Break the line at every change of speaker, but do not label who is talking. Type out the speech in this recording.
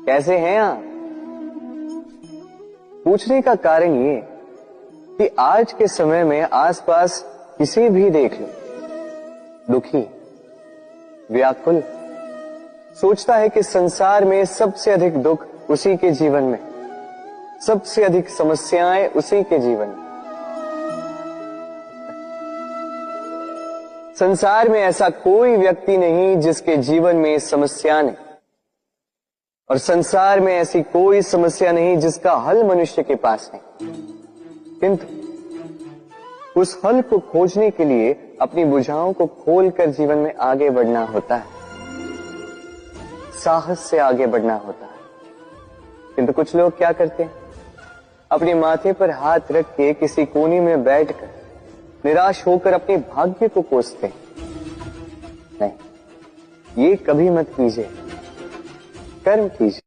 कैसे हैं आप? पूछने का कारण ये कि आज के समय में आसपास किसी भी देख लो, दुखी, व्याकुल, सोचता है कि संसार में सबसे अधिक दुख उसी के जीवन में, सबसे अधिक समस्याएं उसी के जीवन में। संसार में ऐसा कोई व्यक्ति नहीं जिसके जीवन में समस्या नहीं, और संसार में ऐसी कोई समस्या नहीं जिसका हल मनुष्य के पास नहीं। किंतु उस हल को खोजने के लिए अपनी बुझाओं को खोलकर जीवन में आगे बढ़ना होता है, साहस से आगे बढ़ना होता है। किंतु कुछ लोग क्या करते हैं, अपने माथे पर हाथ रख के किसी कोने में बैठकर निराश होकर अपने भाग्य को कोसते हैं। नहीं, ये कभी मत कीजिए, कर्म कीजिए।